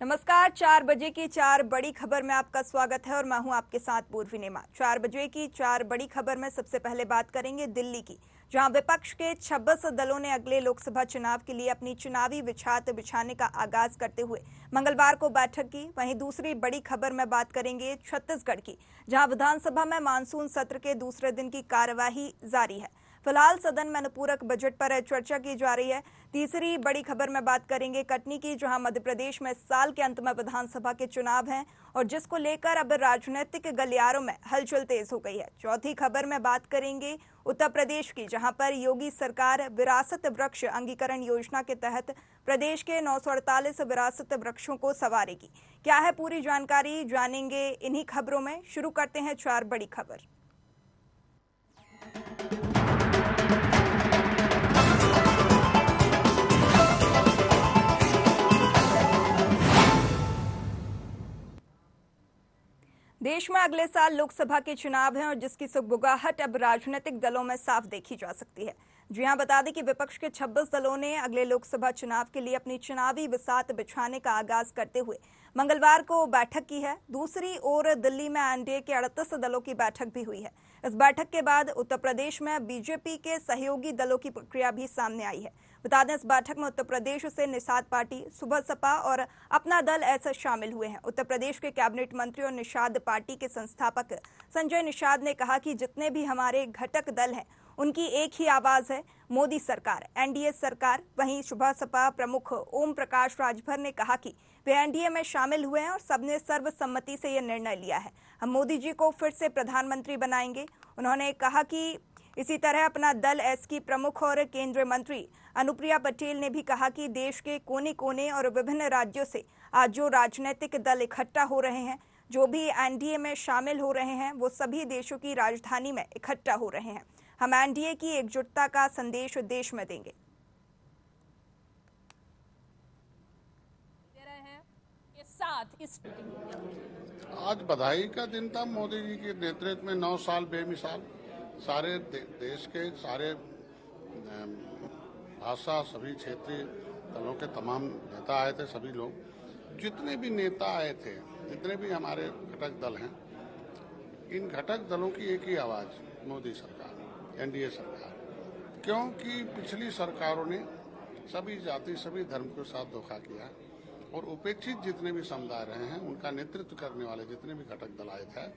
नमस्कार। 4 बजे की 4 बड़ी खबर में आपका स्वागत है और मैं हूं आपके साथ पूर्वी नेमा। 4 बजे की 4 बड़ी खबर में सबसे पहले बात करेंगे दिल्ली की, जहां विपक्ष के 26 दलों ने अगले लोकसभा चुनाव के लिए अपनी चुनावी बिछात बिछाने का आगाज करते हुए मंगलवार को बैठक की। वहीं दूसरी बड़ी खबर में बात करेंगे छत्तीसगढ़ की, जहां विधानसभा में मानसून सत्र के दूसरे दिन की कार्यवाही जारी है। फिलहाल सदन में अनुपूरक बजट पर चर्चा की जा रही है। तीसरी बड़ी खबर में बात करेंगे कटनी की, जहां मध्य प्रदेश में साल के अंत में विधानसभा के चुनाव हैं और जिसको लेकर अब राजनीतिक गलियारों में हलचल तेज हो गई है। चौथी खबर में बात करेंगे उत्तर प्रदेश की, जहां पर योगी सरकार विरासत वृक्ष अंगीकरण योजना के तहत प्रदेश के 948 विरासत वृक्षों को संवारेगी। क्या है पूरी जानकारी, जानेंगे इन्हीं खबरों में। शुरू करते हैं 4 बड़ी खबर। देश में अगले साल लोकसभा के चुनाव हैं और जिसकी सुगबुगाहट अब राजनीतिक दलों में साफ देखी जा सकती है। जी हां, बता दें कि विपक्ष के 26 दलों ने अगले लोकसभा चुनाव के लिए अपनी चुनावी बिसात बिछाने का आगाज करते हुए मंगलवार को बैठक की है। दूसरी ओर दिल्ली में एनडीए के 38 दलों की बैठक भी हुई है। इस बैठक के बाद उत्तर प्रदेश में बीजेपी के सहयोगी दलों की प्रक्रिया भी सामने आई है। बता दें, इस बैठक में उत्तर प्रदेश से निषाद पार्टी, सुबह सपा और अपना दल ऐसे शामिल हुए हैं। उत्तर प्रदेश के कैबिनेट मंत्री और निषाद पार्टी के संस्थापक संजय निषाद ने कहा कि जितने भी हमारे घटक दल हैं उनकी एक ही आवाज है, मोदी सरकार, एनडीए सरकार। वहीं सुबह सपा प्रमुख ओम प्रकाश राजभर ने कहा कि वे एनडीए में शामिल हुए हैं और सबने सर्वसम्मति से यह निर्णय लिया है, हम मोदी जी को फिर से प्रधानमंत्री बनाएंगे। उन्होंने कहा कि इसी तरह अपना दल एस की प्रमुख और केंद्रीय मंत्री अनुप्रिया पटेल ने भी कहा कि देश के कोने कोने और विभिन्न राज्यों से आज जो राजनीतिक दल इकट्ठा हो रहे हैं, जो भी एनडीए में शामिल हो रहे हैं, वो सभी देशों की राजधानी में इकट्ठा हो रहे हैं। हम एनडीए की एकजुटता का संदेश देश में देंगे। आज बधाई का दिन था। मोदी जी के नेतृत्व में 9 साल बेमिसाल सारे देश के सारे भाषा सभी क्षेत्रीय दलों के तमाम नेता आए थे। सभी लोग, जितने भी नेता आए थे, जितने भी हमारे घटक दल हैं, इन घटक दलों की एक ही आवाज, मोदी सरकार, एनडीए सरकार। क्योंकि पिछली सरकारों ने सभी जाति सभी धर्म के साथ धोखा किया और उपेक्षित जितने भी समुदाय रहे हैं, उनका नेतृत्व करने वाले जितने भी घटक दल आए थे,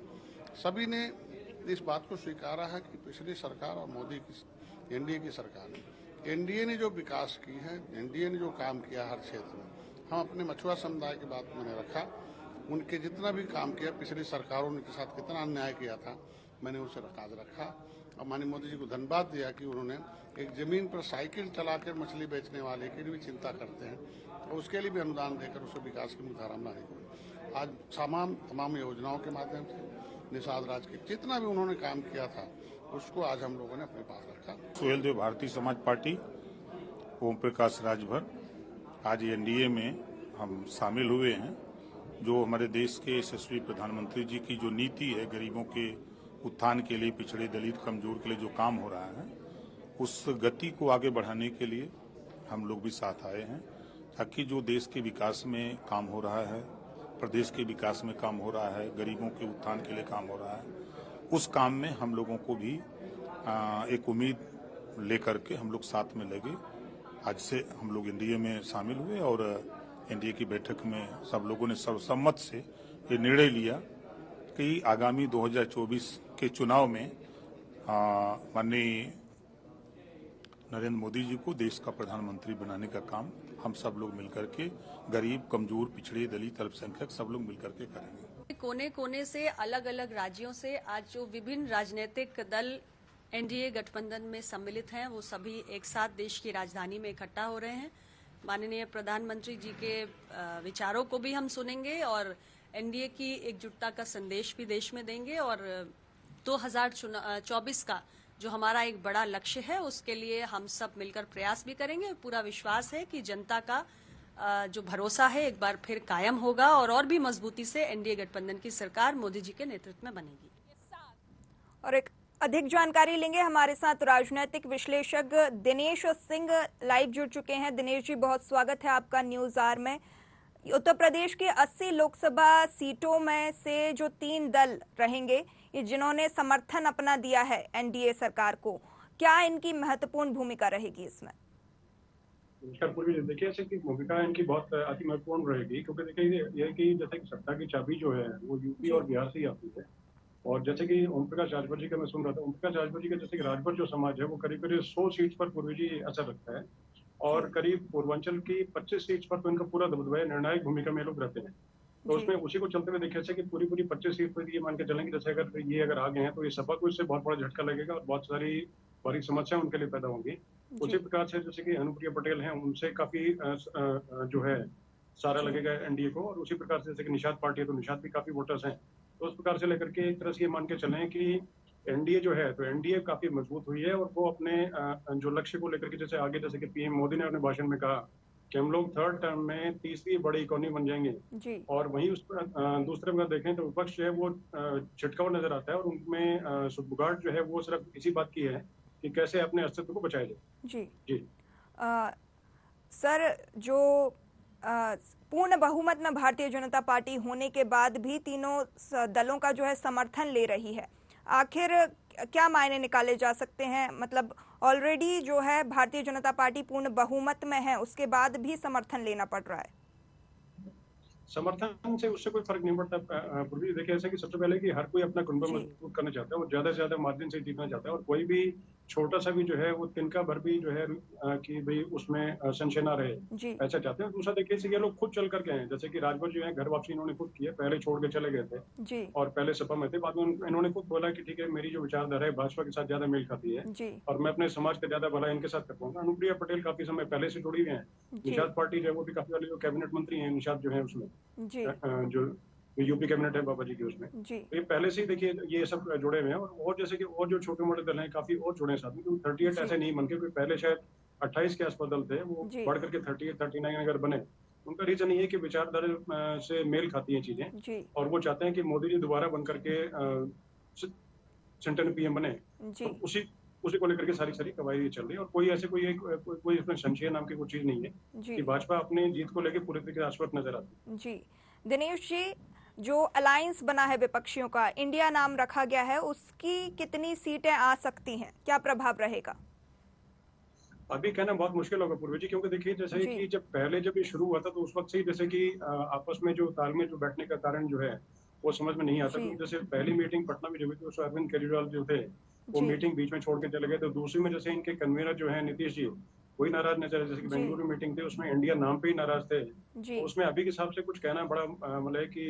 सभी ने इस बात को स्वीकारा है कि पिछली सरकार और मोदी की एनडीए की सरकार ने, एनडीए ने जो विकास की है, एनडीए ने जो काम किया हर क्षेत्र में, हम अपने मछुआ समुदाय की बात मैंने रखा। उनके जितना भी काम किया, पिछली सरकारों ने के साथ कितना अन्याय किया था, मैंने उसे रखा और माननीय मोदी जी को धन्यवाद दिया कि उन्होंने एक जमीन पर साइकिल चलाकर मछली बेचने वाले की भी चिंता करते हैं और उसके लिए भी अनुदान देकर उसे विकास की मुख्यधारा में लाने को आज तमाम योजनाओं के माध्यम से निषाद राज के जितना भी उन्होंने काम किया था, उसको आज हम लोगों ने अपने पास रखा। सुहेल देव, भारतीय समाज पार्टी, ओम प्रकाश राजभर, आज एनडीए में हम शामिल हुए हैं। जो हमारे देश के यशस्वी प्रधानमंत्री जी की जो नीति है, गरीबों के उत्थान के लिए, पिछड़े दलित कमजोर के लिए जो काम हो रहा है, उस गति को आगे बढ़ाने के लिए हम लोग भी साथ आए हैं, ताकि जो देश के विकास में काम हो रहा है, प्रदेश के विकास में काम हो रहा है, गरीबों के उत्थान के लिए काम हो रहा है, उस काम में हम लोगों को भी एक उम्मीद लेकर के हम लोग साथ में लगे। आज से हम लोग एनडीए में शामिल हुए और एनडीए की बैठक में सब लोगों ने सर्वसम्मत से ये निर्णय लिया कि आगामी 2024 के चुनाव में माननीय नरेंद्र मोदी जी को देश का प्रधानमंत्री बनाने का काम हम सब लोग मिलकर के, गरीब, कमजोर, पिछड़े, दलित, अल्पसंख्यक, सब लोग मिलकर के करेंगे। कोने कोने से, अलग अलग राज्यों से आज जो विभिन्न राजनीतिक दल एनडीए गठबंधन में सम्मिलित हैं, वो सभी एक साथ देश की राजधानी में इकट्ठा हो रहे हैं। माननीय प्रधानमंत्री जी के विचारों को भी हम सुनेंगे और एनडीए की एकजुटता का संदेश भी देश में देंगे और 2024 का जो हमारा एक बड़ा लक्ष्य है, उसके लिए हम सब मिलकर प्रयास भी करेंगे। पूरा विश्वास है कि जनता का जो भरोसा है एक बार फिर कायम होगा और भी मजबूती से एनडीए गठबंधन की सरकार मोदी जी के नेतृत्व में बनेगी। और एक अधिक जानकारी लेंगे, हमारे साथ राजनीतिक विश्लेषक दिनेश सिंह लाइव जुड़ चुके हैं। दिनेश जी, बहुत स्वागत है आपका न्यूज आवर में। उत्तर प्रदेश की 80 लोकसभा सीटों में से जो 3 दल रहेंगे, ये जिन्होंने समर्थन अपना दिया है एनडीए सरकार को, क्या इनकी महत्वपूर्ण भूमिका रहेगी इसमें? पूर्वी देखिए ऐसे की भूमिका इनकी बहुत अति महत्वपूर्ण रहेगी, क्योंकि देखिए ये कि जैसे कि सत्ता की चाबी जो है वो यूपी और बिहार से ही आती है। और जैसे कि ओम प्रकाश राजभर जी का मैं सुन रहा था, ओम प्रकाश राजभर जी का जैसे कि राजभर जो समाज है वो करीब करीब 100 सीट पर पूर्वी जी असर रखता है, और करीब पूर्वांचल की 25 सीट पर तो इनका पूरा दबदबा है, निर्णायक भूमिका में लोग रहते हैं। तो उसमें उसी को चलते हुए देखिए ऐसे कि पूरी 25 सीट पर ये मान के चलेंगे, जैसे अगर आ गए हैं तो ये सपा को इससे बहुत बड़ा झटका लगेगा और बहुत सारी बड़ी समस्या उनके लिए पैदा होंगी। उसी प्रकार से जैसे कि अनुप्रिया पटेल हैं, उनसे काफी जो है सारा लगेगा एनडीए को, और उसी प्रकार से जैसे कि निषाद पार्टी है तो निषाद भी काफी वोटर्स हैं। तो उस प्रकार से लेकर के एक तरह से ये मान के चलें कि एनडीए जो है तो एनडीए काफी मजबूत हुई है, और वो अपने जो लक्ष्य को लेकर के जैसे आगे जैसे कि पीएम मोदी ने अपने भाषण में कहा कि हम लोग 3rd टर्म में तीसरी बड़ी इकोनॉमी बन जाएंगे। और वहीं उस पर दूसरे में देखें तो विपक्ष जो है वो छिटकाव नजर आता है, और उनमें सुगबुगाहट जो है वो सिर्फ इसी बात की है कि कैसे अपने अस्तित्व को बचाया जाए। जी सर, जो पूर्ण बहुमत में भारतीय जनता पार्टी होने के बाद भी तीनों दलों का जो है समर्थन ले रही है, आखिर क्या मायने निकाले जा सकते हैं? मतलब ऑलरेडी जो है भारतीय जनता पार्टी पूर्ण बहुमत में है, उसके बाद भी समर्थन लेना पड़ रहा है। समर्थन से उससे कोई फर्क नहीं पड़ता। पूर्वी देखिए ऐसा कि सबसे पहले कि हर कोई अपना कुनबा मजबूत करना चाहता है और ज्यादा से ज्यादा मार्जिन से जीतना चाहता है, और कोई भी छोटा सा भी जो है वो तिनका भर भी जो है कि भाई उसमें संशय ना रहे, ऐसा चाहते हैं। दूसरा देखिए ये लोग खुद चल करके हैं, जैसे कि राजभर जो है घर वापसी इन्होंने खुद की है, पहले छोड़ के चले गए थे और पहले सपा में थे, बाद में इन्होंने खुद बोला कि ठीक है मेरी जो विचारधारा है भाजपा के साथ ज्यादा मेल खाती है और मैं अपने समाज का ज्यादा भला इनके साथ कर पाऊंगा। अनुप्रिया पटेल काफी समय पहले से जुड़ी हुई है, निषाद पार्टी जो है वो भी काफी वाले जो कैबिनेट मंत्री है निषाद जो है उसमें जो यूपी कैबिनेट है बाबा जी के उसमें, तो ये पहले से ही देखिए ये सब जुड़े हुए हैं। और जैसे कि और जो छोटे मोटे दल हैं काफी और जुड़े हैं साथ में, क्योंकि 38 ऐसे नहीं बन के, पहले शायद 28 के आसपास दल थे, वो बढ़ करके 38 39 अगर बने। उनका रीजन ये है कि विचारधारा से मेल खाती है चीजें, और वो चाहते हैं कि मोदी जी दोबारा बन करके सेंटर में पीएम बने। तो उसी को लेकर के सारी कवायद चल रही है, और कोई ऐसे कोई इसमें संशय नाम की कोई चीज नहीं है कि भाजपा अपने जीत को लेकर पूरी तरीके से आश्वस्त नजर आती है। जी दिनेश जी, जो अलायंस बना है विपक्षियों का, इंडिया नाम रखा गया है, उसकी कितनी सीटें आ सकती हैं, क्या प्रभाव रहेगा? अभी कहना बहुत मुश्किल होगा पूर्वी जी, क्योंकि देखिए जैसे कि जब ये शुरू हुआ था तो उस वक्त से जैसे कि आपस में जो तालमेल जो बैठने का कारण जो है वो समझ में नहीं आता। क्योंकि जैसे पहली मीटिंग पटना में जो हुई थी उसमें अरविंद केजरीवाल जो थे वो मीटिंग बीच में छोड़ के चले गए, तो दूसरी में जैसे इनके कन्वीनर जो है नीतीश जी कोई नाराज नजर है। जैसे कि बेंगलुरु मीटिंग थी उसमें इंडिया नाम पे ही नाराज थे, तो उसमें अभी के हिसाब से कुछ कहना बड़ा मतलब कि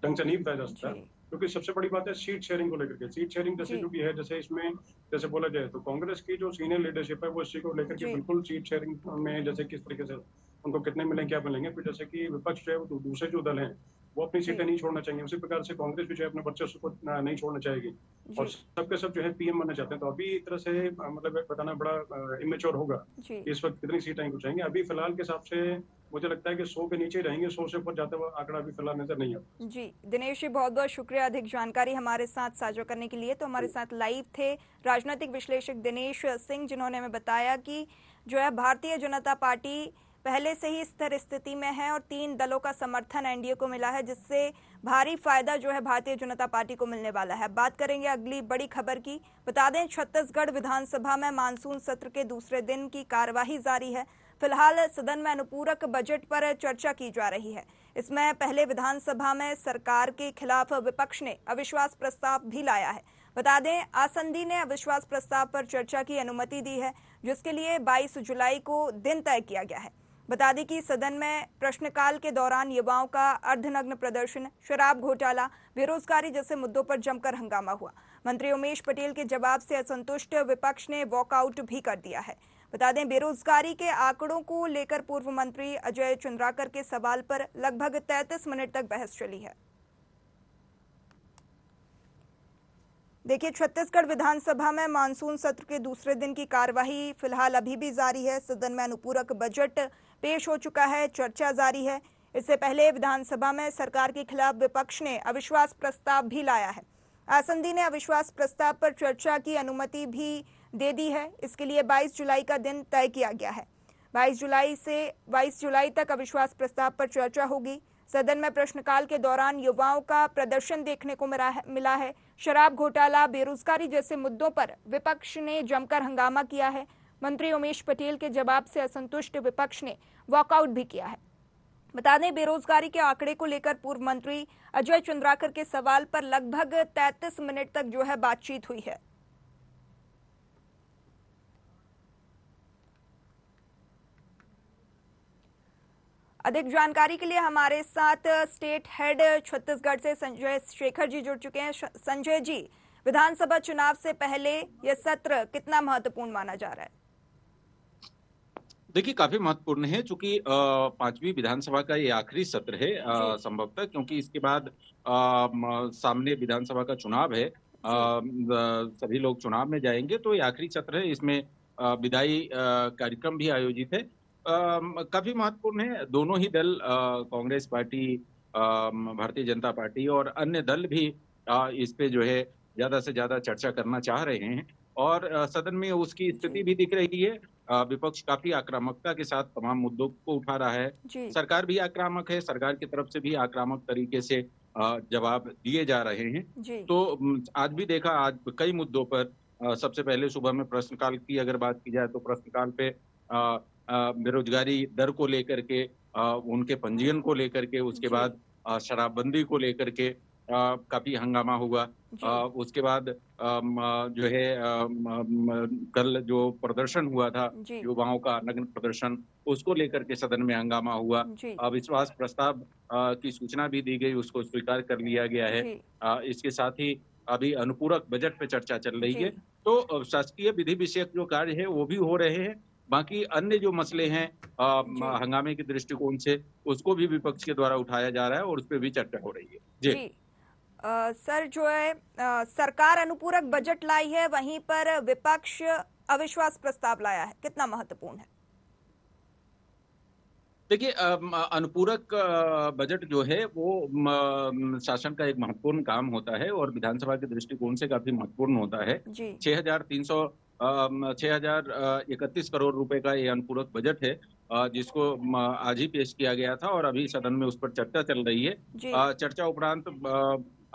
ढंग से नहीं बताया जा सकता, क्योंकि सबसे बड़ी बात है सीट शेयरिंग को लेकर के। सीट शेयरिंग जैसे जो भी है, जैसे इसमें जैसे बोला जाए तो कांग्रेस की जो सीनियर लीडरशिप है वो इसी को लेकर के बिल्कुल सीट शेयरिंग में जैसे किस तरीके से उनको कितने मिलेंगे क्या मिलेंगे, फिर जैसे कि विपक्ष जो है वो दूसरे जो दल हैं वो अपनी सीटें नहीं छोड़ना चाहिए, उसी प्रकार से कांग्रेस भी जो है अपने वर्चस्व को नहीं छोड़ना चाहेगी, और सबके सब जो है पीएम बनना चाहते हैं। तो अभी एक तरह से मतलब बताना बड़ा इमेच्योर होगा कि इस वक्त कितनी सीटें कुछ आएंगी। अभी फिलहाल के हिसाब से मुझे लगता है कि 100 के नीचे रहेंगे, 100 से ऊपर जाता हुआ आंकड़ा अभी फिलहाल नजर नहीं आता। जी दिनेश जी, बहुत बहुत शुक्रिया अधिक जानकारी हमारे साथ साझा करने के लिए। तो हमारे साथ लाइव थे राजनीतिक विश्लेषक दिनेश सिंह, जिन्होंने हमें बताया कि जो है भारतीय जनता पार्टी पहले से ही स्थिर स्थिति में है और 3 दलों का समर्थन एनडीए को मिला है, जिससे भारी फायदा जो है भारतीय जनता पार्टी को मिलने वाला है। बात करेंगे अगली बड़ी खबर की। बता दें छत्तीसगढ़ विधानसभा में मानसून सत्र के दूसरे दिन की कार्यवाही जारी है। फिलहाल सदन में अनुपूरक बजट पर चर्चा की जा रही है। इसमें पहले विधानसभा में सरकार के खिलाफ विपक्ष ने अविश्वास प्रस्ताव भी लाया है। बता दें आसंदी ने अविश्वास प्रस्ताव पर चर्चा की अनुमति दी है, जिसके लिए 22 जुलाई को दिन तय किया गया है। बता दें कि सदन में प्रश्नकाल के दौरान युवाओं का अर्धनग्न प्रदर्शन, शराब घोटाला, बेरोजगारी जैसे मुद्दों पर जमकर हंगामा हुआ। मंत्री उमेश पटेल के जवाब से असंतुष्ट विपक्ष ने वॉकआउट भी कर दिया है। बता दें बेरोजगारी के आंकड़ों को लेकर पूर्व मंत्री अजय चंद्राकर के सवाल पर लगभग 33 मिनट तक बहस चली है। देखिए छत्तीसगढ़ विधानसभा में मानसून सत्र के दूसरे दिन की कार्यवाही फिलहाल अभी भी जारी है। सदन में अनुपूरक बजट पेश हो चुका है, चर्चा जारी है। इससे पहले विधानसभा में सरकार के खिलाफ विपक्ष ने अविश्वास प्रस्ताव भी लाया है। आसंदी ने अविश्वास प्रस्ताव पर चर्चा की अनुमति भी दे दी है। इसके लिए 22 जुलाई का दिन तय किया गया है। 22 जुलाई तक अविश्वास प्रस्ताव पर चर्चा होगी। सदन में प्रश्नकाल के दौरान युवाओं का प्रदर्शन देखने को मिला है। शराब घोटाला, बेरोजगारी जैसे मुद्दों पर विपक्ष ने जमकर हंगामा किया है। मंत्री उमेश पटेल के जवाब से असंतुष्ट विपक्ष ने वॉकआउट भी किया है। बता दें, बेरोजगारी के आंकड़े को लेकर पूर्व मंत्री अजय चंद्राकर के सवाल पर लगभग 33 मिनट तक जो है बातचीत हुई है। अधिक जानकारी के लिए हमारे साथ स्टेट हेड छत्तीसगढ़ से संजय शेखर जी जुड़ चुके हैं। संजय जी, विधानसभा चुनाव से पहले यह सत्र कितना महत्वपूर्ण माना जा रहा है? देखिए, काफी महत्वपूर्ण है, चूंकि 5वीं विधानसभा का ये आखिरी सत्र है संभवतः, क्योंकि इसके बाद सामने विधानसभा का चुनाव है। सभी लोग चुनाव में जाएंगे, तो ये आखिरी सत्र है। इसमें विदाई कार्यक्रम भी आयोजित है। काफी महत्वपूर्ण है। दोनों ही दल, कांग्रेस पार्टी, भारतीय जनता पार्टी और अन्य दल भी इस पे जो है ज्यादा से ज्यादा चर्चा करना चाह रहे हैं और सदन में उसकी स्थिति भी दिख रही है। विपक्ष काफी आक्रामकता के साथ तमाम मुद्दों को उठा रहा है। सरकार भी आक्रामक है, सरकार की तरफ से भी आक्रामक तरीके से जवाब दिए जा रहे हैं। तो आज भी देखा, आज कई मुद्दों पर सबसे पहले सुबह में प्रश्नकाल की अगर बात की जाए तो प्रश्नकाल पे बेरोजगारी दर को लेकर के, उनके पंजीयन को लेकर के, उसके बाद शराबबंदी को लेकर के काफी हंगामा हुआ। उसके बाद जो है कल जो प्रदर्शन हुआ था युवाओं का नग्न प्रदर्शन, उसको लेकर के सदन में हंगामा हुआ। अविश्वास प्रस्ताव की सूचना भी दी गई, उसको स्वीकार कर लिया गया है। इसके साथ ही अभी अनुपूरक बजट पे चर्चा चल रही है। तो शासकीय विधि विषयक जो कार्य है वो भी हो रहे हैं। बाकी अन्य जो मसले हैं हंगामे के दृष्टिकोण से, उसको भी विपक्ष के द्वारा उठाया जा रहा है और उस पर भी चर्चा हो रही है। जी सर, जो है सरकार अनुपूरक बजट लाई है, वहीं पर विपक्ष अविश्वास प्रस्ताव लाया है, कितना महत्वपूर्ण है? देखिए, अनुपूरक बजट जो है वो शासन का एक महत्वपूर्ण काम होता है और विधानसभा के दृष्टिकोण से काफी महत्वपूर्ण होता है। 6,031 करोड़ रुपए का ये अनुपूरक बजट है, जिसको आज ही पेश किया गया था और अभी सदन में उस पर चर्चा चल रही है। चर्चा उपरांत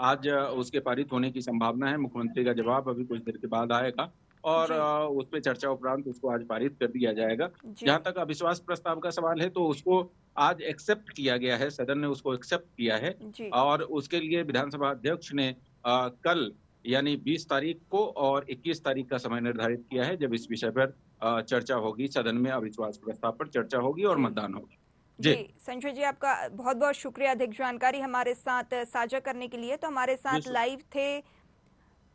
आज उसके पारित होने की संभावना है। मुख्यमंत्री का जवाब अभी कुछ देर के बाद आएगा और उस पर चर्चा उपरांत उसको आज पारित कर दिया जाएगा। जहां तक अविश्वास प्रस्ताव का सवाल है, तो उसको आज एक्सेप्ट किया गया है, सदन ने उसको एक्सेप्ट किया है और उसके लिए विधानसभा अध्यक्ष ने कल यानी 20 तारीख को और 21 तारीख का समय निर्धारित किया है, जब इस विषय पर चर्चा होगी। सदन में अविश्वास प्रस्ताव पर चर्चा होगी और मतदान होगा। जी संजय जी, आपका बहुत बहुत शुक्रिया अधिक जानकारी हमारे साथ साझा करने के लिए। तो हमारे साथ लाइव थे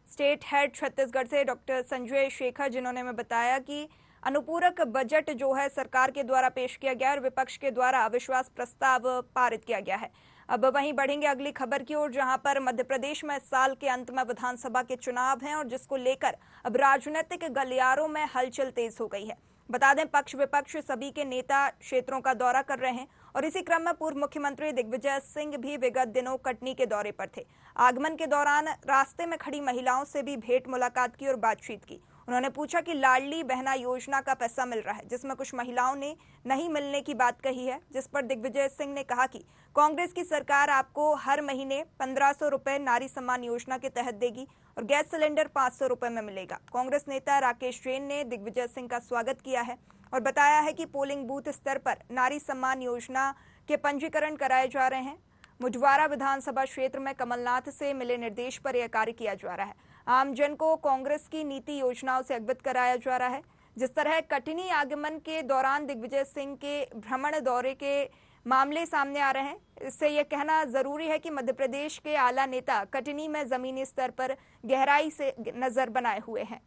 स्टेट हेड छत्तीसगढ़ से डॉक्टर संजय शेखर, जिन्होंने हमें बताया कि अनुपूरक बजट जो है सरकार के द्वारा पेश किया गया और विपक्ष के द्वारा अविश्वास प्रस्ताव पारित किया गया है। अब वहीं बढ़ेंगे अगली खबर की ओर, जहां पर मध्य प्रदेश में साल के अंत में विधानसभा के चुनाव हैं और जिसको लेकर अब राजनीतिक गलियारों में हलचल तेज हो गई है। बता दें, पक्ष विपक्ष सभी के नेता क्षेत्रों का दौरा कर रहे हैं और इसी क्रम में पूर्व मुख्यमंत्री दिग्विजय सिंह भी विगत दिनों कटनी के दौरे पर थे। आगमन के दौरान रास्ते में खड़ी महिलाओं से भी भेंट मुलाकात की और बातचीत की। उन्होंने पूछा कि लाडली बहना योजना का पैसा मिल रहा है, जिसमें कुछ महिलाओं ने नहीं मिलने की बात कही है, जिस पर दिग्विजय सिंह ने कहा कि कांग्रेस की सरकार आपको हर महीने 1500 रुपए नारी सम्मान योजना के तहत देगी और गैस सिलेंडर 500 रुपए में मिलेगा। कांग्रेस नेता राकेश जैन ने दिग्विजय सिंह का स्वागत किया है और बताया है कि पोलिंग बूथ स्तर पर नारी सम्मान योजना के पंजीकरण कराए जा रहे हैं। मुजवारा विधानसभा क्षेत्र में कमलनाथ से मिले निर्देश पर यह कार्य किया जा रहा है। आमजन को कांग्रेस की नीति योजनाओं से अवगत कराया जा रहा है। जिस तरह कटनी आगमन के दौरान दिग्विजय सिंह के भ्रमण दौरे के मामले सामने आ रहे हैं, इससे यह कहना जरूरी है कि मध्य प्रदेश के आला नेता कटनी में जमीनी स्तर पर गहराई से नजर बनाए हुए हैं।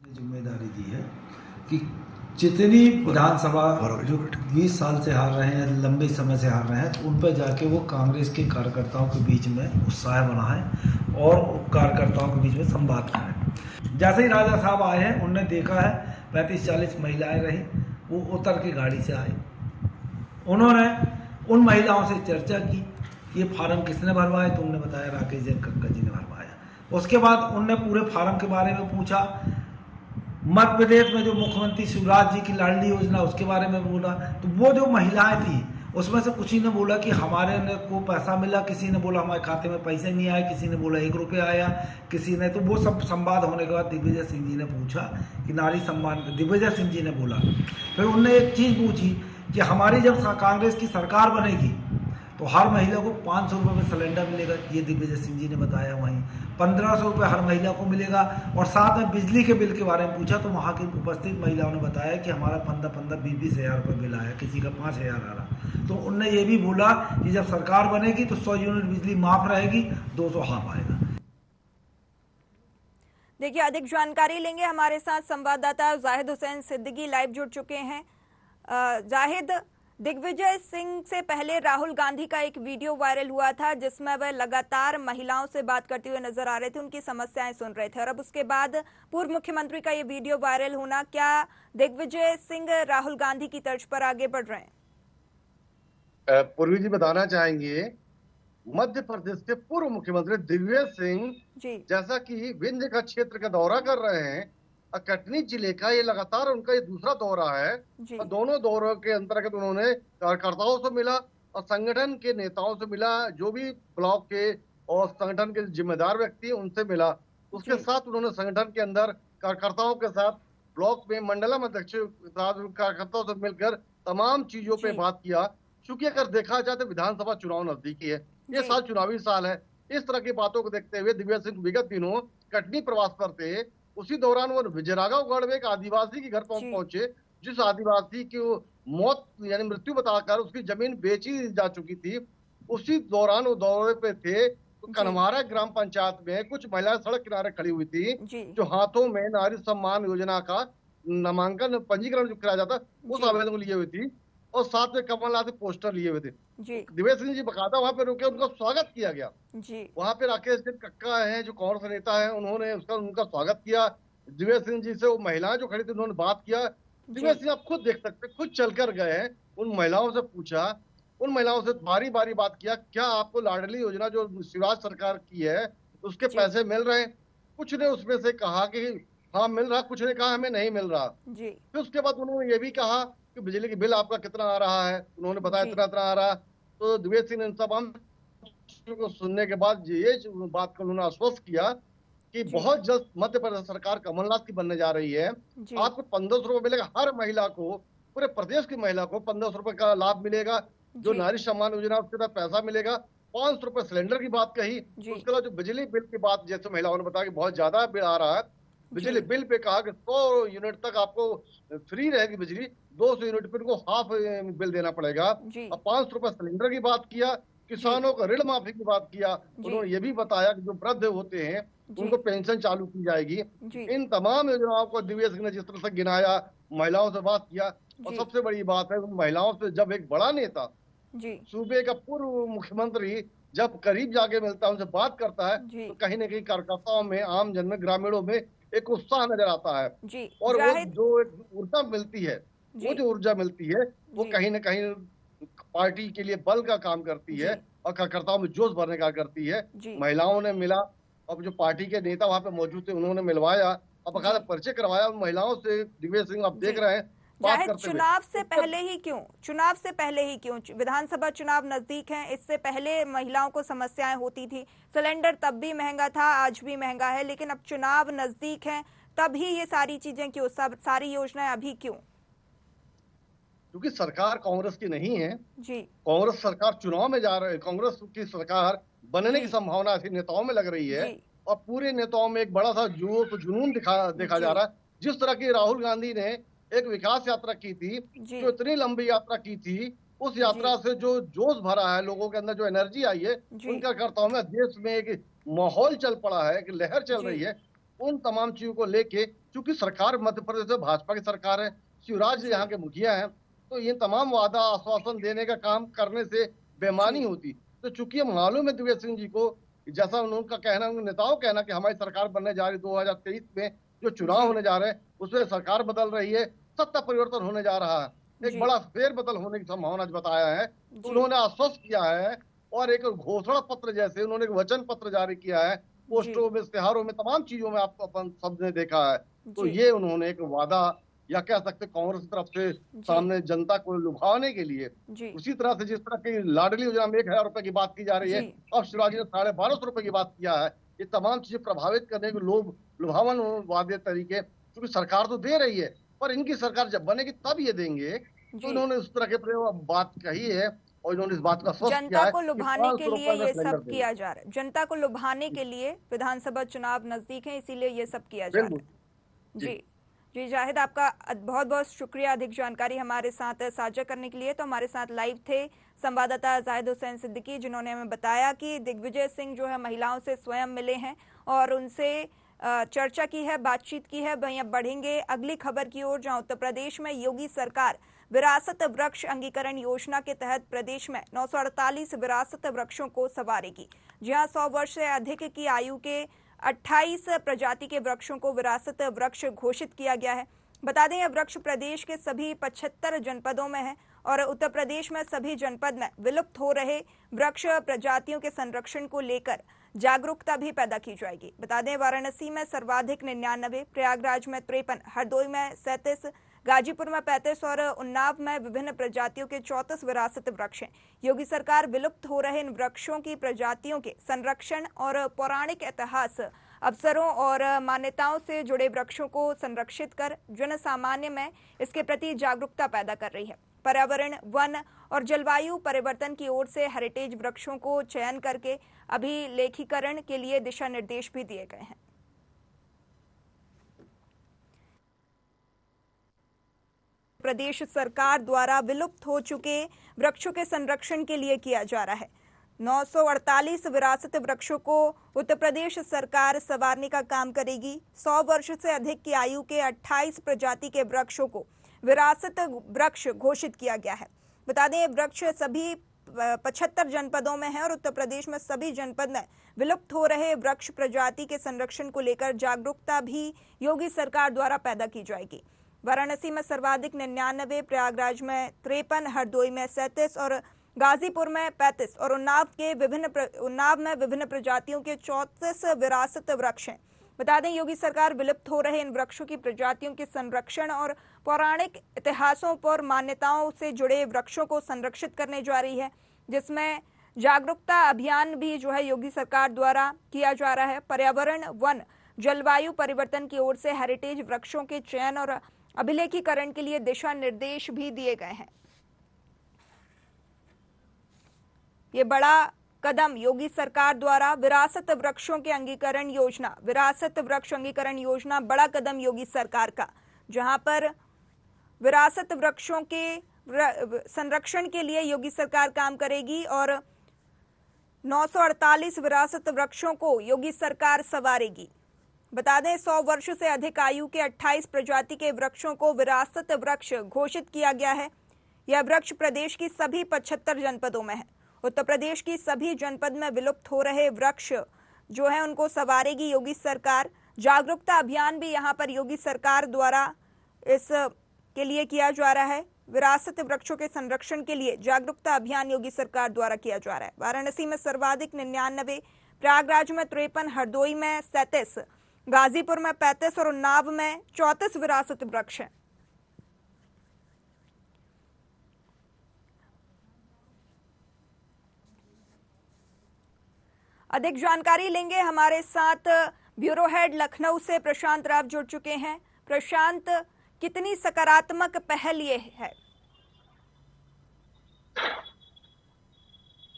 जिम्मेदारी दी है कि जितनी विधानसभा जो 20 साल से हार रहे हैं, लंबे समय से हार रहे हैं, तो उन पर जाके वो कांग्रेस के कार्यकर्ताओं के बीच में उत्साह बनाएं और कार्यकर्ताओं के बीच में संवाद करें। जैसे ही राजा साहब आए हैं, उनने देखा है 35-40 महिलाएं रही, वो उतर के गाड़ी से आए। उन्होंने उन महिलाओं से चर्चा की, ये फार्म किसने भरवाए, तो उन्होंने बताया राकेश जैन कक्का जी ने भरवाया। उसके बाद उनने पूरे फार्म के बारे में पूछा मध्य प्रदेश में जो मुख्यमंत्री शिवराज जी की लाडली योजना उसके बारे में बोला। तो वो जो महिलाएं थी उसमें से कुछ ही ने बोला कि हमारे ने को पैसा मिला, किसी ने बोला हमारे खाते में पैसे नहीं आए, किसी ने बोला 1 रुपया आया, किसी ने। तो वो सब संवाद होने के बाद दिग्विजय सिंह जी ने पूछा कि नारी सम्मान, दिग्विजय सिंह जी ने बोला। फिर उनने एक चीज़ पूछी कि हमारी जब कांग्रेस की सरकार बनेगी तो हर महिला को 500 रुपये में सिलेंडर मिलेगा, ये दिग्विजय सिंह जी ने बताया। वहीं 1500 रुपये हर महिला को मिलेगा। और साथ में बिजली के बिल के बारे में पूछा तो वहाँ की उपस्थित महिलाओं ने बताया कि हमारा 15-20 हज़ार रुपये बिल आया, किसी का 5000 आ रहा। तो उनने ये भी बोला कि जब सरकार बनेगी तो 100 यूनिट बिजली माफ रहेगी, 200 हाफ आएगा। देखिए, अधिक जानकारी लेंगे, हमारे साथ संवाददाता जाहिद हुसैन सिद्दीकी लाइव जुड़ चुके हैं। जाहिद, दिग्विजय सिंह से पहले राहुल गांधी का एक वीडियो वायरल हुआ था जिसमें वह लगातार महिलाओं से बात करते हुए नजर आ रहे थे, उनकी समस्याएं सुन रहे थे, और अब उसके बाद पूर्व मुख्यमंत्री का ये वीडियो वायरल होना, क्या दिग्विजय सिंह राहुल गांधी की तर्ज पर आगे बढ़ रहे हैं? पूर्वी जी बताना चाहेंगे, मध्य प्रदेश के पूर्व मुख्यमंत्री दिग्विजय सिंह जैसा कि विंध्य का क्षेत्र का दौरा कर रहे हैं, कटनी जिले का ये लगातार उनका ये दूसरा दौरा है। और दोनों दौरों के अंतर्गत उन्होंने कार्यकर्ताओं से मिला और संगठन के नेताओं से मिला, जो भी ब्लॉक के और संगठन के जिम्मेदार व्यक्ति उनसे मिला। उसके साथ उन्होंने संगठन के अंदर कार्यकर्ताओं के साथ, ब्लॉक में मंडलम अध्यक्ष कार्यकर्ताओं से मिलकर तमाम चीजों पे बात किया। चूंकि अगर देखा जाए तो विधानसभा चुनाव नजदीकी है, ये साल चुनावी साल है। इस तरह की बातों को देखते हुए दिग्विजय सिंह विगत दिनों कटनी प्रवास पर थे। उसी दौरान वो विजयराघव गढ़ में एक आदिवासी के घर पहुंचे, जिस आदिवासी की मौत यानी मृत्यु बताकर उसकी जमीन बेची जा चुकी थी। उसी दौरान वो दौरे पे थे तो कनवारा ग्राम पंचायत में कुछ महिलाएं सड़क किनारे खड़ी हुई थी, जो हाथों में नारी सम्मान योजना का नामांकन पंजीकरण जो कराया जाता उस आवेदन को लिए हुई थी, और साथ में कमलनाथ के पोस्टर लिए हुए थे। दिग्विजय सिंह जी बकायदा वहां पे रुके, उनका स्वागत किया गया। वहां पे राकेश सिंह कक्का हैं जो कांग्रेस नेता है, उन्होंने उनका स्वागत किया। दिग्विजय सिंह जी से वो महिलाएं जो खड़ी थी उन्होंने बात किया। दिग्विजय सिंह आप खुद देख सकते, खुद चलकर गए हैं, उन महिलाओं से पूछा, उन महिलाओं से बारी बारी बात किया, क्या आपको लाडली योजना जो शिवराज सरकार की है उसके पैसे मिल रहे हैं? कुछ ने उसमें से कहा कि हाँ मिल रहा, कुछ ने कहा हमें नहीं मिल रहा। फिर उसके बाद उन्होंने ये भी कहा कि बिजली की बिल आपका कितना आ रहा है, उन्होंने बताया इतना इतना आ रहा। तो दिग्विजय सिंह ने इन तमाम को सुनने के बाद ये बात को उन्होंने आश्वस्त किया कि बहुत जल्द मध्य प्रदेश सरकार कमलनाथ की बनने जा रही है। आपको 1500 रुपए मिलेगा, हर महिला को, पूरे प्रदेश की महिला को 1500 रुपए का लाभ मिलेगा। जो नारी सम्मान योजना उसके तहत पैसा मिलेगा। 500 रुपए सिलेंडर की बात कही। उसके बाद जो बिजली बिल की बात, जैसे महिलाओं ने बताया कि बहुत ज्यादा बिल आ रहा है, बिजली बिल पे कहा कि 100 यूनिट तक आपको फ्री रहेगी बिजली, 200 यूनिट पे उनको हाफ बिल देना पड़ेगा। और 500 रुपए सिलेंडर की बात किया। किसानों का ऋण माफी की बात किया। उन्होंने ये भी बताया कि जो वृद्ध होते हैं उनको पेंशन चालू की जाएगी। इन तमाम योजनाओं को दिग्विजय सिंह ने जिस तरह से गिनाया, महिलाओं से बात किया, और सबसे बड़ी बात है महिलाओं से जब एक बड़ा नेता, सूबे का पूर्व मुख्यमंत्री जब करीब जाके मिलता है, उनसे बात करता है, तो कहीं ना कहीं कार्यकर्ताओं में, आम जन में, ग्रामीणों में एक उत्साह नजर आता है। और वो जो ऊर्जा मिलती है, वो जो ऊर्जा मिलती है वो कहीं ना कहीं पार्टी के लिए बल का काम करती है और कार्यकर्ताओं में जोश भरने का करती है। महिलाओं ने मिला, अब जो पार्टी के नेता वहां पे मौजूद थे उन्होंने मिलवाया, अब बकायदा परिचय करवाया उन महिलाओं से। दिग्विजय सिंह आप देख रहे हैं चुनाव से पहले ही क्यों विधानसभा चुनाव नजदीक हैं, इससे पहले महिलाओं को समस्याएं होती थी, सिलेंडर तब भी महंगा था, आज भी महंगा है, लेकिन अब चुनाव नजदीक हैं तब ही ये सारी चीजें क्यों, सारी योजनाएं अभी क्यों? क्योंकि सरकार कांग्रेस की नहीं है जी। कांग्रेस सरकार चुनाव में जा रही है, कांग्रेस की सरकार बनने की संभावना ऐसी नेताओं में लग रही है, और पूरे नेताओं में एक बड़ा सा जुनून देखा जा रहा है। जिस तरह की राहुल गांधी ने एक विकास यात्रा की थी, जो इतनी लंबी यात्रा की थी, उस यात्रा से जो जोश भरा है, लोगों के अंदर जो एनर्जी आई है, उनका करता में देश में एक माहौल चल पड़ा है, एक लहर चल रही है। उन तमाम चीजों को लेके, चूंकि सरकार मध्य प्रदेश में भाजपा की सरकार है, शिवराज यहाँ के मुखिया है, तो ये तमाम वादा आश्वासन देने का काम करने से बेमानी होती। तो चूंकि मालूम है दिग्विजय सिंह जी को, जैसा उनका कहना, उनके नेताओं का कहना कि हमारी सरकार बनने जा रही, 2023 में जो चुनाव होने जा रहे हैं उसमें सरकार बदल रही है, सत्ता परिवर्तन होने जा रहा है, एक बड़ा फेरबदल होने की संभावना बताया है। तो उन्होंने आश्वस्त किया है, और एक घोषणा पत्र जैसे उन्होंने एक वचन पत्र जारी किया है, पोस्टरों में, इश्तिहारों में, तमाम चीजों में आपको अपन सबने देखा है। तो ये उन्होंने एक वादा या कह सकते कांग्रेस की तरफ से सामने जनता को लुभाने के लिए, उसी तरह से जिस तरह की लाडली योजना में 1,000 रुपए की बात की जा रही है, अब शिवराज जी ने 1250 रुपए की बात किया है। ये तमाम चीजें प्रभावित करने के लोभ लुभावन वादे तरीके, क्योंकि सरकार तो दे रही है, पर इनकी सरकार जब बनेगी तब ये देंगे। तो इन्होंने उस तरह के बात कही है और इन्होंने इस बात का स्पष्ट किया है जनता को लुभाने के लिए ये सब किया जा रहा है। जनता को लुभाने के लिए विधानसभा चुनाव नजदीक है, इसीलिए ये सब किया जा रहा है। जी जाहिद, आपका बहुत बहुत शुक्रिया अधिक जानकारी हमारे साथ साझा करने के लिए। तो हमारे साथ लाइव थे संवाददाता जाहिद हुसैन सिद्दीकी, जिन्होंने हमें बताया कि दिग्विजय सिंह जो है महिलाओं से स्वयं मिले हैं और उनसे चर्चा की है, बातचीत की है। वहीं अब बढ़ेंगे अगली खबर की ओर, जहां उत्तर प्रदेश में योगी सरकार विरासत वृक्ष अंगीकरण योजना के तहत प्रदेश में 948 विरासत वृक्षों को संवारेगी। जहां 100 वर्ष से अधिक की आयु के 28 प्रजाति के वृक्षों को विरासत वृक्ष घोषित किया गया है। बता दें, यह वृक्ष प्रदेश के सभी 75 जनपदों में है और उत्तर प्रदेश में सभी जनपद में विलुप्त हो रहे वृक्ष प्रजातियों के संरक्षण को लेकर जागरूकता भी पैदा की जाएगी। बता दें, वाराणसी में सर्वाधिक 99, प्रयागराज में 53, हरदोई में 37, गाजीपुर में 35 और उन्नाव में विभिन्न प्रजातियों के 34 विरासत वृक्ष हैं। योगी सरकार विलुप्त हो रहे इन वृक्षों की प्रजातियों के संरक्षण और पौराणिक इतिहास, अवसरों और मान्यताओं से जुड़े वृक्षों को संरक्षित कर जन सामान्य में इसके प्रति जागरूकता पैदा कर रही है। पर्यावरण, वन और जलवायु परिवर्तन की ओर से हेरिटेज वृक्षों को चयन करके अभिलेखीकरण के लिए दिशा निर्देश भी दिए गए हैं। प्रदेश सरकार द्वारा विलुप्त हो चुके वृक्षों के संरक्षण के लिए किया जा रहा है। 948 विरासत वृक्षों को उत्तर प्रदेश सरकार संवारने का काम करेगी। 100 वर्ष से अधिक की आयु के 28 प्रजाति के वृक्षों को विरासत वृक्ष घोषित किया गया है। बता दें, वृक्ष सभी 75 जनपदों में है और उत्तर प्रदेश में सभी जनपद में विलुप्त हो रहे वृक्ष प्रजाति के संरक्षण को लेकर जागरूकता भी योगी सरकार द्वारा पैदा की जाएगी। वाराणसी में सर्वाधिक 99, प्रयागराज में 53, हरदोई में 37 और गाजीपुर में 35 और उन्नाव में विभिन्न प्रजातियों के 34 विरासत वृक्ष हैं। बता दें, योगी सरकार विलुप्त हो रहे इन वृक्षों की प्रजातियों के संरक्षण और पौराणिक इतिहासों पर मान्यताओं से जुड़े वृक्षों को संरक्षित करने जा रही है, जिसमें जागरूकता अभियान भी जो है योगी सरकार द्वारा किया जा रहा है। पर्यावरण, वन, जलवायु परिवर्तन की ओर से हेरिटेज वृक्षों के चयन और अभिलेखीकरण के लिए दिशा निर्देश भी दिए गए हैं। ये बड़ा कदम योगी सरकार द्वारा विरासत वृक्षों के अंगीकरण योजना, विरासत वृक्ष अंगीकरण योजना बड़ा कदम योगी सरकार का, जहां पर विरासत वृक्षों के संरक्षण के लिए योगी सरकार काम करेगी और 948 विरासत वृक्षों को योगी सरकार संवारेगी। बता दें, 100 वर्ष से अधिक आयु के 28 प्रजाति के वृक्षों को विरासत वृक्ष घोषित किया गया है। यह वृक्ष प्रदेश की सभी 75 जनपदों में है। उत्तर प्रदेश की सभी जनपद में विलुप्त हो रहे वृक्ष जो है उनको संवारेगी योगी सरकार। जागरूकता अभियान भी यहाँ पर योगी सरकार द्वारा इस के लिए किया जा रहा है। विरासत वृक्षों के संरक्षण के लिए जागरूकता अभियान योगी सरकार द्वारा किया जा रहा है। वाराणसी में सर्वाधिक 99, प्रयागराज में 53, हरदोई में 37, गाजीपुर में 35 और उन्नाव में 34 विरासत वृक्ष हैं। अधिक जानकारी लेंगे, हमारे साथ ब्यूरो हेड लखनऊ से प्रशांत राव जुड़ चुके हैं। प्रशांत, कितनी सकारात्मक पहल ये है?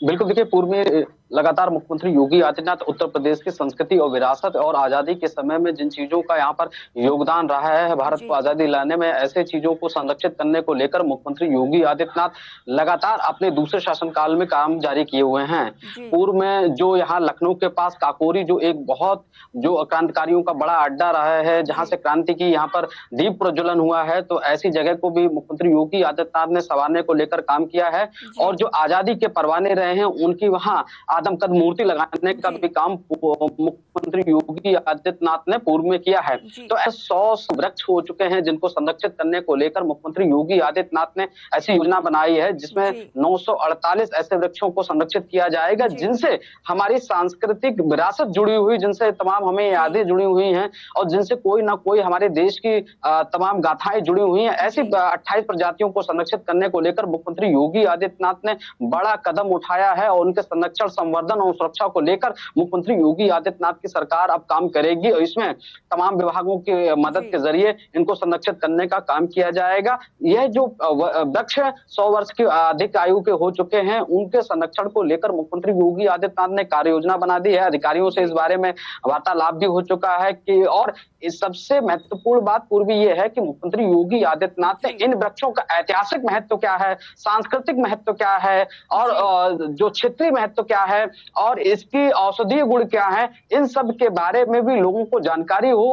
बिल्कुल, देखिए, पूर्व में लगातार मुख्यमंत्री योगी आदित्यनाथ उत्तर प्रदेश की संस्कृति और विरासत और आजादी के समय में जिन चीजों का यहाँ पर योगदान रहा है भारत को आजादी लाने में, ऐसे चीजों को संरक्षित करने को लेकर मुख्यमंत्री योगी आदित्यनाथ लगातार अपने दूसरे शासनकाल में काम जारी किए हुए हैं। पूर्व में जो यहाँ लखनऊ के पास काकोरी, जो एक बहुत जो क्रांतिकारियों का बड़ा अड्डा रहा है, जहाँ से क्रांति की यहाँ पर दीप प्रज्वलन हुआ है, तो ऐसी जगह को भी मुख्यमंत्री योगी आदित्यनाथ ने संवारने को लेकर काम किया है। और जो आजादी के परवाने रहे हैं उनकी वहाँ दमकद मूर्ति लगाने का भी काम मुख्यमंत्री योगी आदित्यनाथ ने पूर्व में किया है। तो ऐसे 100 वृक्ष हो चुके हैं जिनको संरक्षित करने को लेकर मुख्यमंत्री योगी आदित्यनाथ ने ऐसी योजना बनाई है जिसमें 948 ऐसे वृक्षों को संरक्षित किया जाएगा जिनसे हमारी सांस्कृतिक विरासत जुड़ी हुई, जिनसे तमाम हमें यादें जुड़ी हुई हैं और जिनसे कोई ना कोई हमारे देश की तमाम गाथाएं जुड़ी हुई हैं। ऐसी 28 प्रजातियों को संरक्षित करने को लेकर मुख्यमंत्री योगी आदित्यनाथ ने बड़ा कदम उठाया है और उनके संरक्षण, संवर्धन और सुरक्षा को लेकर मुख्यमंत्री योगी आदित्यनाथ की सरकार अब काम करेगी और इसमें तमाम विभागों की मदद के जरिए इनको संरक्षित करने का काम किया जाएगा। यह जो वृक्ष 100 वर्ष की अधिक आयु के हो चुके हैं उनके संरक्षण को लेकर मुख्यमंत्री योगी आदित्यनाथ ने कार्य योजना बना दी है। अधिकारियों से इस बारे में वार्तालाप भी हो चुका है कि और इस सबसे महत्वपूर्ण बात पूर्वी ये है कि मुख्यमंत्री योगी आदित्यनाथ ने इन वृक्षों का ऐतिहासिक महत्व क्या है, सांस्कृतिक महत्व क्या है और जो क्षेत्रीय महत्व क्या है और इसकी औषधीय गुण क्या है, इन सब के बारे में भी लोगों को जानकारी हो,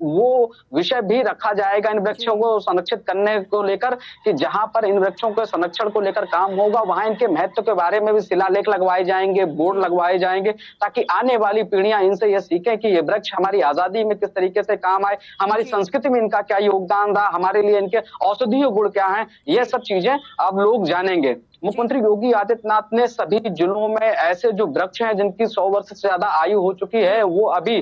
वो विषय भी रखा जाएगा इन वृक्षों को संरक्षित करने को लेकर कि जहां पर इन वृक्षों के संरक्षण को लेकर काम होगा वहां इनके महत्व के बारे में भी शिलालेख लगवाए जाएंगे, बोर्ड लगवाए जाएंगे ताकि आने वाली पीढ़ियां इनसे यह सीखें कि ये वृक्ष हमारी आजादी में किस तरीके से काम आए, हमारी संस्कृति में इनका क्या योगदान रहा, हमारे लिए इनके औषधीय गुण क्या हैं, ये सब चीजें अब लोग जानेंगे। मुख्यमंत्री योगी आदित्यनाथ ने सभी जिलों में ऐसे जो वृक्ष हैं जिनकी 100 वर्ष से ज्यादा आयु हो चुकी है वो अभी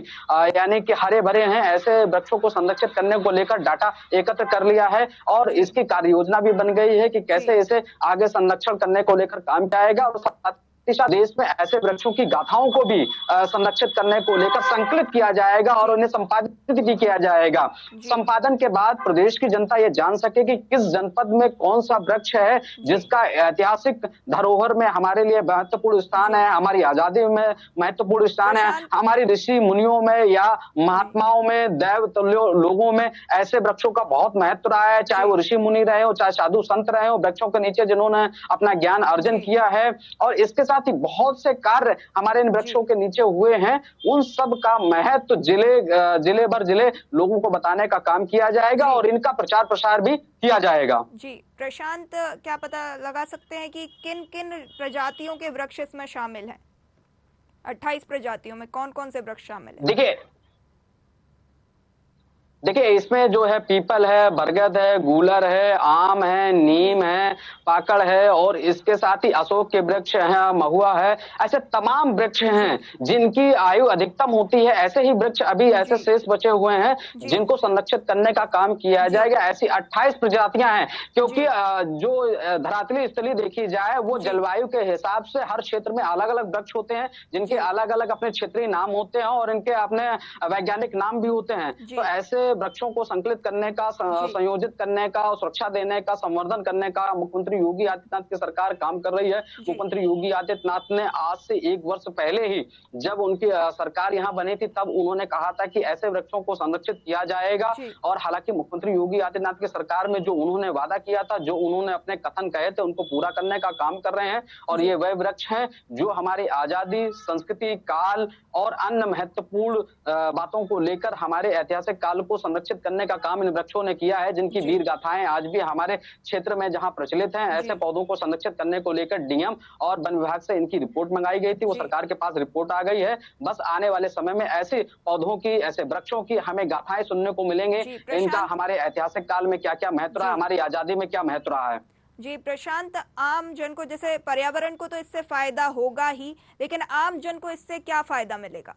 यानी कि हरे भरे हैं, ऐसे वृक्षों को संरक्षित करने को लेकर डाटा एकत्र कर लिया है और इसकी कार्य योजना भी बन गई है कि कैसे इसे आगे संरक्षण करने को लेकर काम किया जाएगा और देश में ऐसे वृक्षों की गाथाओं को भी संरक्षित करने को लेकर संकलित किया जाएगा और उन्हें संपादित भी किया जाएगा। संपादन के बाद प्रदेश की जनता ये जान सके कि किस जनपद में कौन सा वृक्ष है जिसका ऐतिहासिक धरोहर में हमारे लिए महत्वपूर्ण स्थान है, हमारी आजादी में महत्वपूर्ण स्थान है, हमारी ऋषि मुनियों में या महात्माओं में, दैव तुल्य लोगों में ऐसे वृक्षों का बहुत महत्व रहा है, चाहे वो ऋषि मुनि रहे हो, चाहे साधु संत रहे हो, वृक्षों के नीचे जिन्होंने अपना ज्ञान अर्जन किया है और इसके साथ ही बहुत से कार्य हमारे इन वृक्षों के नीचे हुए हैं, उन सब का महत्व जिले भर जिले लोगों को बताने का काम किया जाएगा और इनका प्रचार प्रसार भी किया जाएगा। जी प्रशांत, क्या पता लगा सकते हैं कि किन किन प्रजातियों के वृक्ष इसमें शामिल हैं? 28 प्रजातियों में कौन कौन से वृक्ष शामिल हैं? देखिए इसमें जो है पीपल है, बरगद है, गूलर है, आम है, नीम है, पाकड़ है और इसके साथ ही अशोक के वृक्ष हैं, महुआ है, ऐसे तमाम वृक्ष हैं जिनकी आयु अधिकतम होती है। ऐसे ही वृक्ष अभी ऐसे शेष बचे हुए हैं जिनको संरक्षित करने का काम किया जाएगा। ऐसी 28 प्रजातियां हैं क्योंकि जो धरातली स्थली देखी जाए वो जलवायु के हिसाब से हर क्षेत्र में अलग अलग वृक्ष होते हैं जिनके अलग अलग अपने क्षेत्रीय नाम होते हैं और इनके अपने वैज्ञानिक नाम भी होते हैं। तो ऐसे वृक्षों को संकलित करने का, संयोजित करने का, सुरक्षा देने का, संवर्धन करने का मुख्यमंत्री योगी आदित्यनाथ की सरकार काम कर रही है। मुख्यमंत्री योगी आदित्यनाथ ने आज से 1 वर्ष पहले ही जब उनकी सरकार यहाँ बनी थी तब उन्होंने कहा था कि ऐसे वृक्षों को संरक्षित किया जाएगा और हालांकि मुख्यमंत्री योगी आदित्यनाथ की सरकार में जो उन्होंने वादा किया था, जो उन्होंने अपने कथन कहे थे उनको पूरा करने का काम कर रहे हैं और ये वह वृक्ष हैं जो हमारी आजादी, संस्कृति, काल और अन्य महत्वपूर्ण बातों को लेकर हमारे ऐतिहासिक काल को संरक्षित करने का काम इन वृक्षों ने किया है, जिनकी वीर गाथाएं आज भी हमारे क्षेत्र में जहां प्रचलित हैं। ऐसे पौधों को संरक्षित करने को लेकर डीएम और वन विभाग से इनकी रिपोर्ट मंगाई गई थी, वो सरकार के पास रिपोर्ट आ गई है। बस आने वाले समय में ऐसे पौधों की, ऐसे वृक्षों की हमें गाथाएं सुनने को मिलेंगे, इनका हमारे ऐतिहासिक काल में क्या क्या महत्व रहा, हमारी आजादी में क्या महत्व रहा है। जी प्रशांत, आम जन को, जैसे पर्यावरण को तो इससे फायदा होगा ही, लेकिन आम जन को इससे क्या फायदा मिलेगा?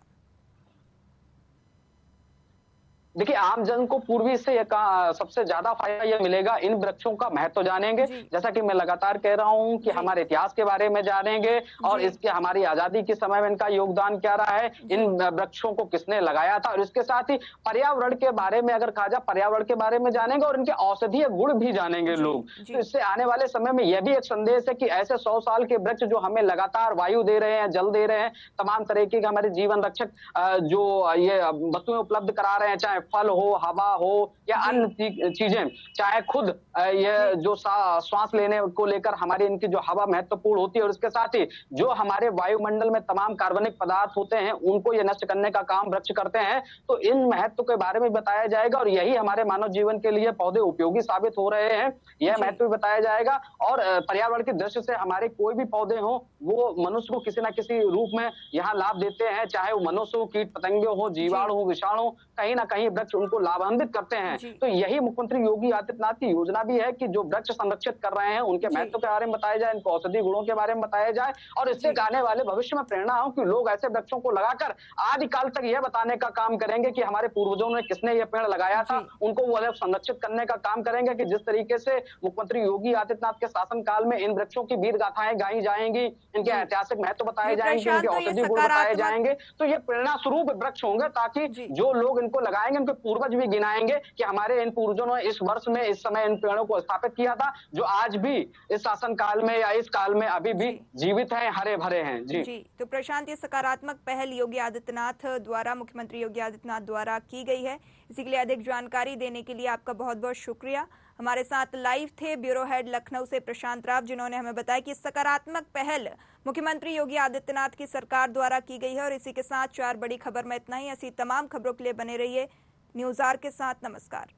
देखिए आम जन को पूर्वी से सबसे ज्यादा फायदा यह मिलेगा, इन वृक्षों का महत्व जानेंगे। जैसा कि मैं लगातार कह रहा हूं कि हमारे इतिहास के बारे में जानेंगे और इसके हमारी आजादी के समय में इनका योगदान क्या रहा है, इन वृक्षों को किसने लगाया था और इसके साथ ही पर्यावरण के बारे में अगर कहा जाए, पर्यावरण के बारे में जानेंगे और इनके औषधीय गुण भी जानेंगे लोग। तो इससे आने वाले समय में यह भी एक संदेश है कि ऐसे 100 साल के वृक्ष जो हमें लगातार वायु दे रहे हैं, जल दे रहे हैं, तमाम तरीके के हमारे जीवन रक्षक जो ये वस्तुएं उपलब्ध करा रहे हैं, चाहे फल हो, हवा हो या अन्य चीजें, चाहे खुद ये जो श्वास लेने को लेकर हमारी इनकी जो हवा महत्वपूर्ण होती है, और इसके साथ ही जो हमारे वायुमंडल में तमाम कार्बनिक पदार्थ होते हैं उनको ये नष्ट करने का काम वृक्ष करते हैं। तो इन महत्व के बारे में बताया जाएगा और यही हमारे मानव जीवन के लिए पौधे उपयोगी साबित हो रहे हैं, यह महत्व भी बताया जाएगा। और पर्यावरण की दृष्टि से हमारे कोई भी पौधे हो वो मनुष्य को किसी न किसी रूप में यहाँ लाभ देते हैं, चाहे वो मनुष्य हो, कीट पतंगे हो, जीवाणु हो, विषाणु, कहीं ना कहीं वृक्ष उनको लाभान्वित करते हैं। तो यही मुख्यमंत्री योगी आदित्यनाथ की योजना भी है कि जो वृक्ष संरक्षित कर रहे हैं उनके महत्व के बारे में बताया जाए, इनको औषधि गुणों के बारे में बताया जाए और इससे आने वाले भविष्य में प्रेरणा हो कि लोग ऐसे वृक्षों को लगाकर आदिकाल तक यह बताने का काम करेंगे कि हमारे पूर्वजों ने किसने ये पेड़ लगाया था, उनको वो संरक्षित करने का काम करेंगे कि जिस तरीके से मुख्यमंत्री योगी आदित्यनाथ के शासनकाल में इन वृक्षों की वीर गाथाएं गाई जाएंगी, इनके ऐतिहासिक महत्व बताए जाएंगे, इनके औषधि गुण बताए जाएंगे, तो ये प्रेरणा स्वरूप वृक्ष होंगे ताकि जो लोग इनको लगाएंगे उनके पूर्वज भी गिनाएंगे कि हमारे इन पूर्वजों ने इस वर्ष में इस समय इन पेड़ों को स्थापित किया था, जो आज भी इस शासन काल में या इस काल में अभी भी जीवित हैं, हरे भरे हैं। जी तो प्रशांत, ये सकारात्मक पहल योगी आदित्यनाथ द्वारा, मुख्यमंत्री योगी आदित्यनाथ द्वारा की गई है। इसी के लिए अधिक जानकारी देने के लिए आपका बहुत बहुत शुक्रिया। हमारे साथ लाइव थे ब्यूरो हेड लखनऊ से प्रशांत राव, जिन्होंने हमें बताया कि सकारात्मक पहल मुख्यमंत्री योगी आदित्यनाथ की सरकार द्वारा की गई है। और इसी के साथ 4 बड़ी खबर में इतना ही। ऐसी तमाम खबरों के लिए बने रहिए न्यूज़ आर के साथ। नमस्कार।